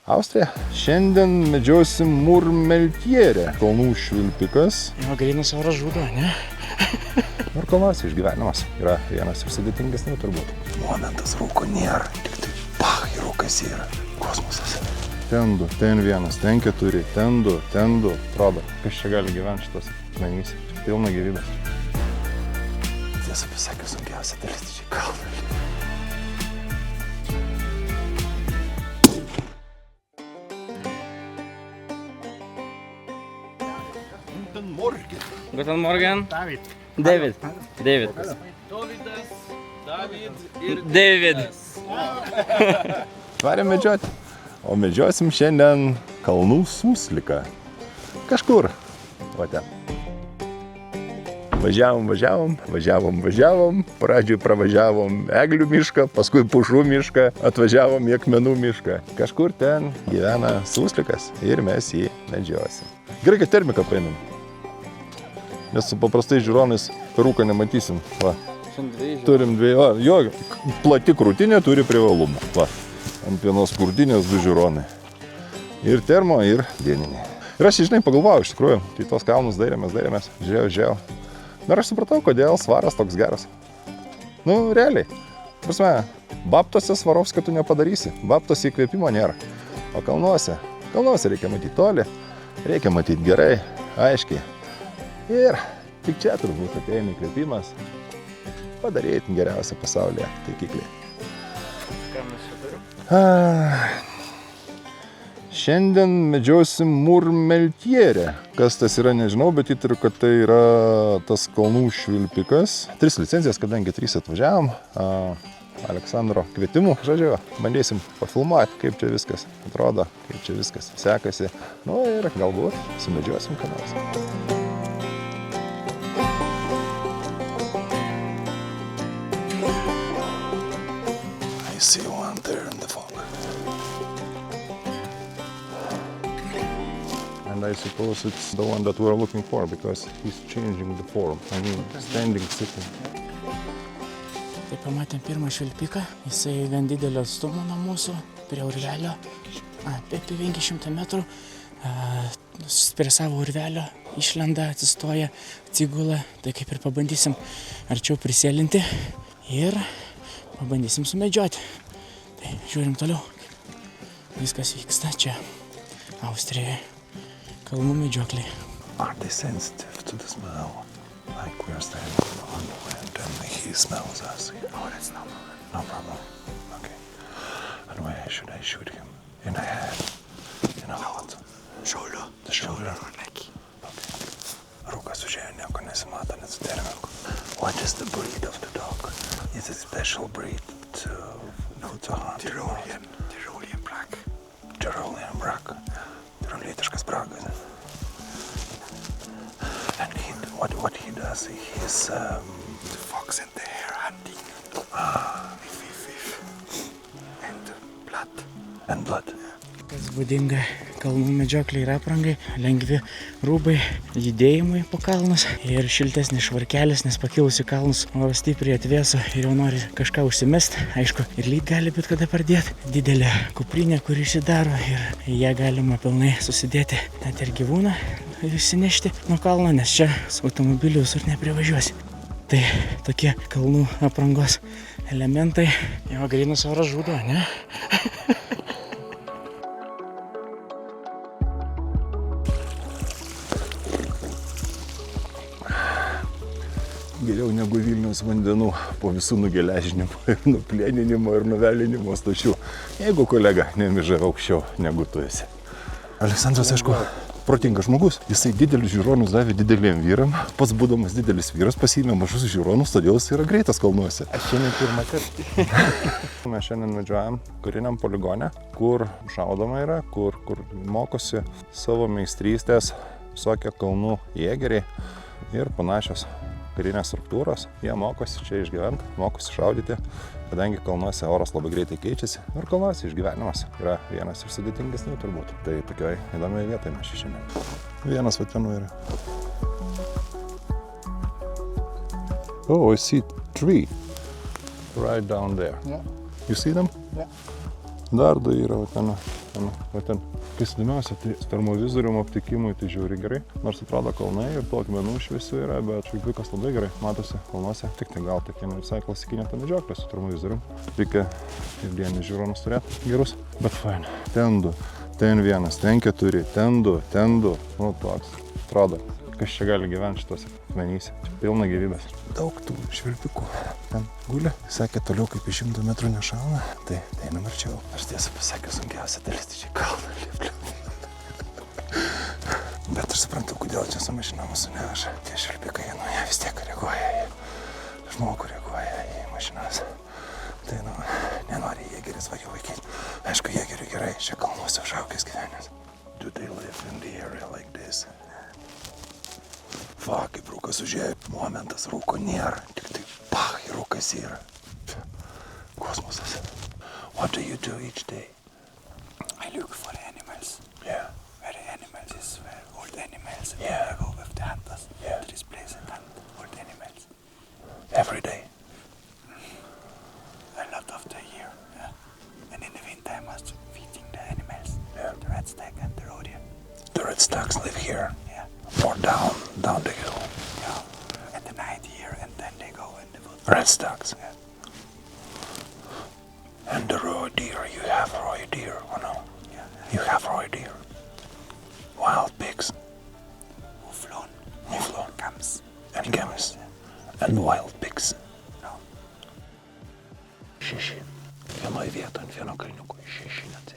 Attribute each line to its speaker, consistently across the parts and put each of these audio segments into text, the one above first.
Speaker 1: Austrija. Šiandien medžiosim Murmeltierę. Kalnų švilpikas.
Speaker 2: Jo, grynas oras žudo, ne?
Speaker 1: Ir kalnuose išgyvenimas yra vienas iš sudėtingesnių turbūt. Momentas rūko nėra, tik tai pach, ir rūkas yra. Kosmosas. Ten du, ten vienas, ten keturi, ten du. Atrodo, kas čia gali gyventi šitas nainys. Pilna gyvybės. Tiesą pasakius, sunkiausia dalis čia kalnai.
Speaker 2: Guten Morgen. David. David.
Speaker 1: Varėm medžioti. O medžiosim šiandien kalnų susliką. Kažkur. Va ten. Važiavom. Pradžioj pravažiavom Eglių mišką, paskui Pušų mišką, atvažiavom į Akmenų mišką. Kažkur ten gyvena suslikas ir mes jį medžiosim. Gerai, kad termiką paėmėm. Nes su paprastai žiūronais per rūką nematysim. Va. Turim dviejų. Jo, plati krūtinė turi privalumą. Va. Ant vienos krūtinės du žiūronai. Ir termo, ir dieniniai. Ir aš, žinai, pagalvojau iš tikrųjų, tai tos kalnus dairėmės, žiūrėjau. Ir aš supratau, kodėl svaras toks geras. Nu, realiai. Prasme, babtose svarovskio tu nepadarysi. Babtose įkvėpimo nėra. O kalnuose reikia matyti toli, reikia matyti gerai, aiškiai. Ir tik čia turbūt ateina įkvėpimas padaryti geriausią pasaulyje taikiklį.
Speaker 2: Ką mes čia turim?
Speaker 1: Šiandien medžiosim Murmeltierę. Kas tas yra, nežinau, bet įtariu, kad tai yra tas kalnų švilpikas. 3 licencijas, kadangi 3 atvažiavom. Aleksandro kvietimu, žodžiu, bandysim pafilmuoti, kaip čia viskas atrodo, kaip čia viskas sekasi. Nu ir galbūt sumedžiosim ką nors. I see one there in the fog. And I suppose it's the one that we're looking for because he's changing the form. I mean, standing, sitting.
Speaker 2: Tai pamatėm pirmą švilpiką. Jisai gan didelio atstumo nuo mūsų, prie urvelio. Apie 500 metrų. Prie savo urvelio išlenda, atsistoja, atsigula. Tai kaip ir pabandysim arčiau prisėlinti ir pabandysim sumedžioti. Tai žiūrim toliau, kaip viskas vyksta čia, Austrijoje. Kalnų medžiokliai.
Speaker 1: Are they sensitive to the smell? Like we are standing on the wind and he smells us.
Speaker 2: Oh, that's no problem.
Speaker 1: No problem. Okay. And why should I shoot him? In the head? In the heart?
Speaker 2: Shoulder.
Speaker 1: The shoulder?
Speaker 2: Neck.
Speaker 1: Okay. Rūkas užėjo, nieko nesimato, net su terminku. What is the breed of the dog? Is it special breed to hunt?
Speaker 2: Tyrolean Black.
Speaker 1: Tyrolean Black. Tyrolietiškas bragas. And what he does, he's
Speaker 2: The fox and the hare hunting.
Speaker 1: And blood.
Speaker 2: Kas būdinga kalnų medžiokliai ir aprangai, lengvi rūbai judėjimui po kalnus ir šiltesnis švarkelis, nes pakilus į kalnus oro stipriai atvėso ir jau nori kažką užsimesti. Aišku, ir lyt gali bet kada pradėti. Didelė kuprinė, kuri įsidaro ir ją galima pilnai susidėti net ir gyvūną išsinešti nuo kalno, nes čia su automobiliu visur neprivažiuosi. Tai tokie kalnų aprangos elementai. Jo, grynas oras žudo, ne?
Speaker 1: Geriau negu Vilniaus vandenų po visų nugeležinimo ir nuplėninimo ir nuvelinimo stočių. Jeigu kolega nemižava aukščiau negu tu esi. Aleksandras, aišku, protingas žmogus. Jisai didelius žiūronus davė dideliem vyram. Pats būdamas didelis vyras pasiėmė mažus žiūronus, todėl jis yra greitas kalnuose.
Speaker 2: Aš šiandien pirmą kartą.
Speaker 1: Mes šiandien medžiojam kariniam poligone, kur šaudoma yra, kur mokosi savo meistrystės visokie kalnų jėgeriai ir panašios karinės struktūros. Jie mokosi čia išgyventi, mokosi šaudyti, kadangi kalnuose oras labai greitai keičiasi ir kalnuose išgyvenimas yra vienas iš sudėtingesnių turbūt. Tai tokioj įdomiai vietoje mes šiandien. Vienas vatenų yra. Oh, I see 3 right down there.
Speaker 2: Yeah.
Speaker 1: You see them?
Speaker 2: Yeah.
Speaker 1: Dar 2 yra ten Va ten. Kas įdomiausia, tai termovizorium aptikimui tai žiauriai gerai. Nors atrodo kalnai ir tų akmenų šviesių yra, bet švilpikas labai gerai matosi kalnuose. Tik tai gal tokia visai klasikinė ta medžioklė su termovizorium. Reikia ir dienį žiūronus turėti gerus, bet fain. Ten 2, ten 1, ten 4, ten 2, ten 2. Nu toks. Atrodo, kas čia gali gyventi šitose akmenyse. Pilna gyvybės. Daug tų švilpikų ten guli. Sakė, toliau kaip iš 100 metrų nešauna. Tai einam arčiau. Aš tiesą pasakė, sunkiausia dalis tai čia kalną lipti. Bet aš suprantu, kodėl čia su mašina mūsų neveža. Tie švilpikai, nu jie vis tiek reaguoja į žmogų, reaguoja į mašinas. Tai nu, nenori jėgeris važiuoja vaikyti. Aišku, jėgeriui gerai, čia kalnuose užaugęs gyvenęs. Do they live in the area like this? Va, kaip rūkas užėjo, momentas, rūko nėra, tik tai pach, ir rūkas yra. Kosmosas. What do you do each day?
Speaker 3: I look for animals.
Speaker 1: Yeah.
Speaker 3: Where the animals is, where old animals.
Speaker 1: Yeah.
Speaker 3: I go with the hunters
Speaker 1: Yeah.
Speaker 3: to this place and hunt old animals.
Speaker 1: Every day.
Speaker 3: A lot of the year. Yeah. And in the winter I must feeding the animals.
Speaker 1: Yeah.
Speaker 3: The red stag and the roe deer.
Speaker 1: The red stacks live here.
Speaker 3: Yeah.
Speaker 1: Or down the hill.
Speaker 3: Yeah. At the night here and then they go in the woods.
Speaker 1: Red stacks.
Speaker 3: Yeah.
Speaker 1: And the roe deer, you have roe deer, or no?
Speaker 3: Yeah.
Speaker 1: You have roe deer. Wild pigs.
Speaker 3: Mouflon.
Speaker 1: Mouflon.
Speaker 3: Gams.
Speaker 1: And gems. And wild pigs.
Speaker 3: No.
Speaker 1: 6. Vienoje vietoje ant vieno kalniuko 6 net.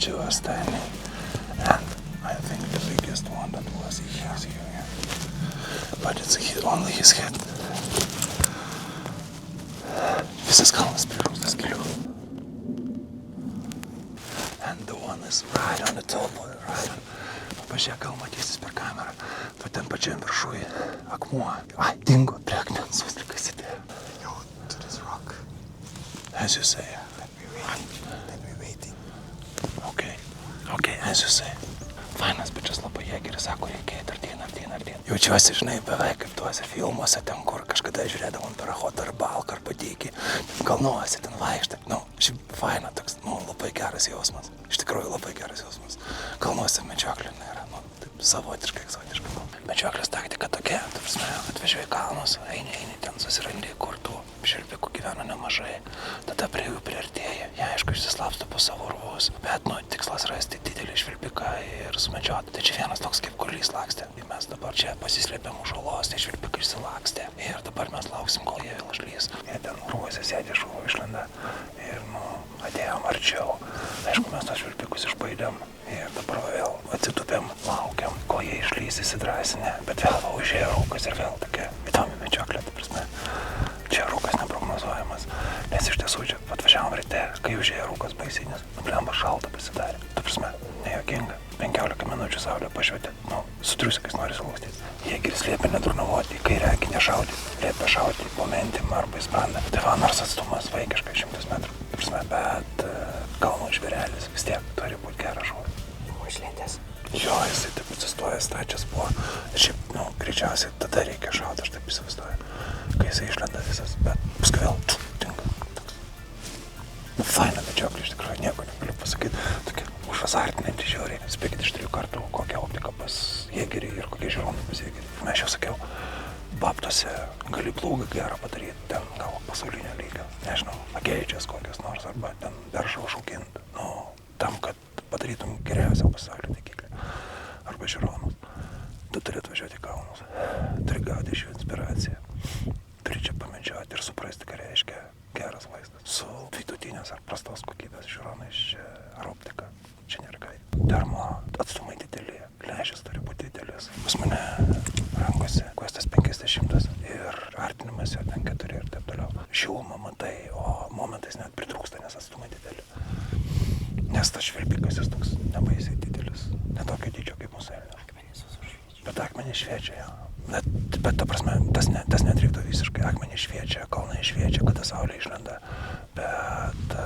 Speaker 1: To us standing, and I think the biggest one that was here, but it's only his head. Visas kalnas prigrūstas giliau. And the one is right on the top, right on. Pažiūrėk, gal matysis per kamerą, bet ten pačiam viršuje akmuo. Ai, dingo prie akmens, suslikas įdėjo.
Speaker 3: Yo, to this rock.
Speaker 1: As you say.
Speaker 3: Then we waiting.
Speaker 1: Okay, as you say. Fainas bičias labai jėgeris, sako, reikia artyn. Jaučiuosi, žinai, beveik kaip tuose filmuose, ten kur kažkada žiūrėdavom per Ochotą ar Balką ar Padykį. Kalnuose ten vaikštai. Nu, šiaip faina toks, labai geras jausmas. Iš tikrųjų labai geras jausmas. Kalnuose medžioklė nėra, taip savotiškai, egzotiškai. Medžioklės taktika tokia, tu prasme, atvežiuoji kalnus, eini, ten susirandi, kur tų švilpikų gyvena nemažai. Tada prie jų priartėji, jie aišku išsislapsto po savo urvus, bet tikslas rasti didelį švilpiką ir sumedžioti. Tai čia vienas toks kaip kurlys lakstė. Mes dabar čia pasislėpėm už olos, tai švilpikai išsilakstė. Ir dabar mes lauksim, kol jie vėl išlys. Jie ten urvuose sėdė iš urvų išlenda ir atėjom arčiau. Aišku, mes tos švilpikus išbaidėm ir dabar vėl atsitupėm, laukiam, kol jie išlys įsidrasinę. Bet vėl užėjo rūkas ir vėl tokia įdomi medžioklė, ta prasme. Čia rūkas neprognozuojamas, nes iš tiesų čia atvažiavom ryte, kai užėjo rūkas baisinis, blemba šalta pasidarė. Tu prasme, nejuokinga, 15 minučių saulė pašvietė, su triusikais nori sulūstyti. Jėgeris liepia nedurnavoti, į kairę akį nešauti, liepia šauti po mentim arba į sprandą. Tai va, nors atstumas vaikiškai 100 metrų, tu prasme, bet kalnų žvėrelis vis tiek turi būti geras šūvis.
Speaker 3: Išlendęs.
Speaker 1: Jo, jisai taip atsistoja stačias buvo. Ir šiaip, greičiausiai tada reikia šauti, aš taip įsivaizduoju, kai jisai išlenda visas, bet paskui vėl tinka. Faina medžioklė, iš tikrųjų, nieko negaliu pasakyti. Tokia užazartinanti žiauriai. Spėkit iš 3 kartų, kokią optiką pas jėgerį ir kokie žiūronai pas jėgerį. Mes jau sakiau, Babtuose gali plūgą gerą padaryti, ten gal pasaulinio lygio, nežinau, agėdžias kokias nors, arba ten beržą užauginti. Tam, kad padarytum geriausią pasaulio taikiklį arba žiūronus, tu turi atvažiuoti į kalnus, turi gauti iš jų inspiraciją, turi čia pamedžioti ir suprasti, ką reiškia geras vaizdas. Su vidutinės ar prastos kokybės žiūronais ar optika, čia nėra ką. Termo atstumai dideli, lęšis turi būti didelis. Pas mane rankose Questas 50 ir artinimas jo ten 4 ir taip toliau. Šilumą matai, o momentais net pritrūksta, nes atstumai dideli. Nes tas švilpikas jis toks nebaisiai didelis, netokio dydžio kaip mūsų elnias. Bet akmenys šviečia, jo. Net
Speaker 3: bet ta prasme, tas netrikdo visiškai. Akmenys šviečia, kalnai šviečia, kada saulė išlenda. Bet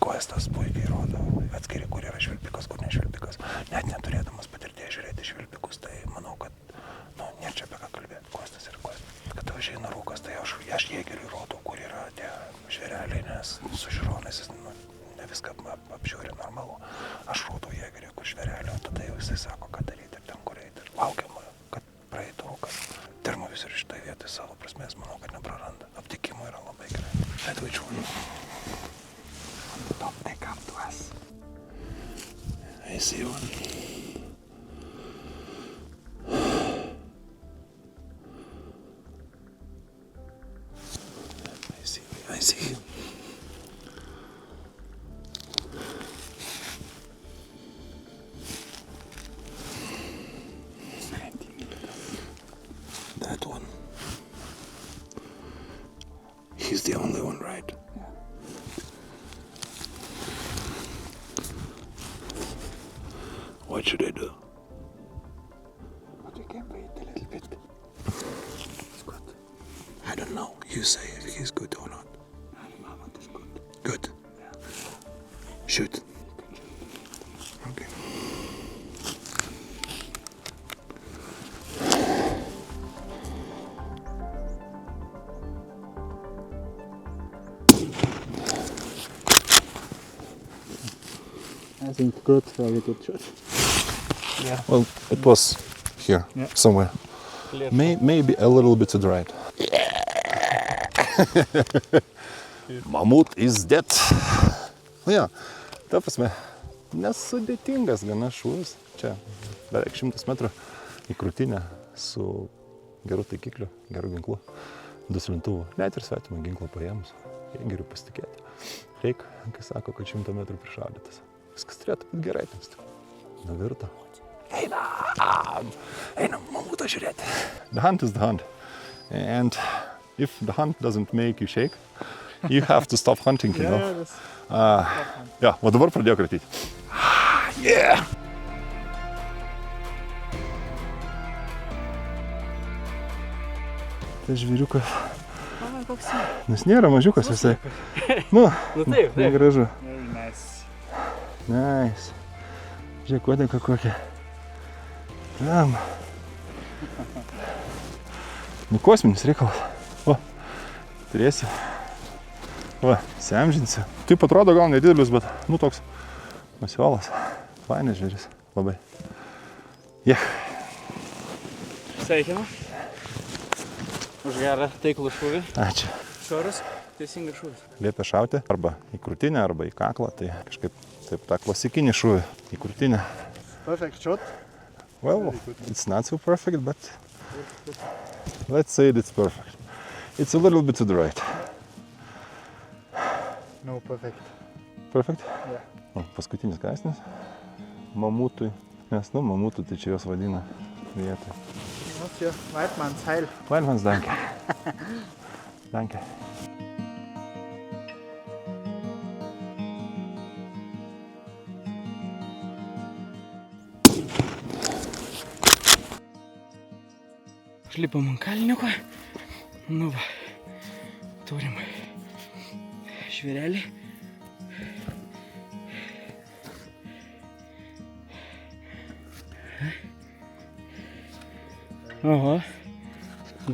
Speaker 3: kojas tas puikiai rodo, atskiri, kur yra švilpikas, kur ne švilpikas. Net neturėdamas patirties žiūrėti švilpikus, tai manau, kad nėra čia apie ką kalbėti, kojas tas ir kojas. Kad tau išeina rūkas, tai aš jėgeriui rodau, kur yra tie žvėreliai, nes su žiūronais jis ne viską apžiūri normalu. Aš rodau jėgeriui, kur žvėrelio, tada jau jisai sako, ką daryti ir ten, kur eiti. Laukiam, kad praeitų rūkas. Termovizorius šitai vietoj savo prasmės, manau, kad nepraranda. Aptikimo yra labai gerai. Bet which one? On the top they come to us. I see one. I see him. That one. He's the only one, right? Yeah. What should I do? But we can wait a little bit. It's good. I don't know. You say if he's good or not. Mammoth is good. Good? Yeah. Shoot. Okay.
Speaker 2: I think good, very good shot. Yeah.
Speaker 1: Well, it was here, somewhere.
Speaker 2: Clear.
Speaker 1: Maybe a little bit to the right. Mammoth is dead. Ja, ta prasme, nesudėtingas gana šūvis. Čia beveik 100 metrų į krūtinę su geru taikikliu, geru ginklu, duslintuvu. Net ir svetimą ginklą paėmus. Geriau pasitikėti. Reikia, kai sako, kad 100 metrų prišaudytas. Viskas turėtų būti gerai, ten tik nuvirto.
Speaker 3: Einam, mamutą žiūrėti.
Speaker 1: The hunt is the hunt. And if the hunt doesn't make you shake, you have to stop hunting, you know. Ja, o dabar pradėjau kratyti.
Speaker 3: Yeah!
Speaker 2: Tai žvėriukas.
Speaker 1: Nes nėra mažiukas visai. Nu,
Speaker 2: taip.
Speaker 1: Negražu.
Speaker 2: Nice.
Speaker 1: Nice. Žiūrėk, uodega kokia. Tam. Nu, kosminis reikalas. O, turėsiu. Va, semžinsiu. Taip atrodo gal nedidelis, bet, nu, toks masiolas. Fainas žvėris. Labai.
Speaker 2: Sveikinu. Už gerą taiklų šūvį.
Speaker 1: Ačiū.
Speaker 2: Švarus, teisingas šūvis.
Speaker 1: Liepia šauti arba į krūtinę, arba į kaklą. Tai kažkaip taip tą klasikinį šūvį į krūtinę.
Speaker 4: Perfect shot.
Speaker 1: Well, it's not so perfect, but let's say it's perfect. It's a little bit to the right.
Speaker 4: No, perfect.
Speaker 1: Perfect?
Speaker 4: Yeah.
Speaker 1: O, paskutinis kąsnis. Mamutui. Nes, nu, mamutų tai čia jos vadina vietoj.
Speaker 4: What's your Weidmanns Heil?
Speaker 1: Weidmanns, danke. Danke.
Speaker 2: Užlipom ant kalniuko. Nu va, turim žvėrelį. Oho,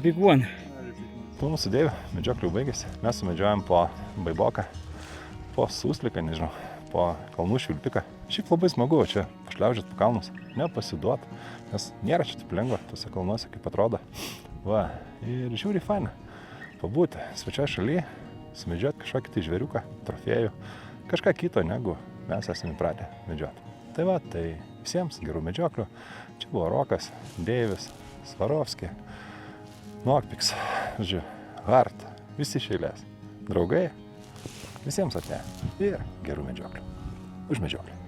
Speaker 2: big one.
Speaker 1: Po mūsų dėvių medžioklių baigėsi. Mes sumedžiojom po baiboką, po susliką, nežinau, po kalnų švilpiką. Šiaip labai smagu čia pašliaužiat po kalnus, nepasiduot, nes nėra čia taip lengva tuose kalnuose, kaip atrodo. Va, ir žiūri faina. Pabūti svečioj šaly, sumedžioti kažkokį tai žvėriuką, trofėjų, kažką kito negu mes esame įpratę medžioti. Tai va, tai visiems gerų medžioklių. Čia buvo Rokas, Deivis, Svarovski, Nokpiks, žodžiu, Hart, visi iš eilės. Draugai, visiems atne ir gerų medžioklių. Už medžioklį.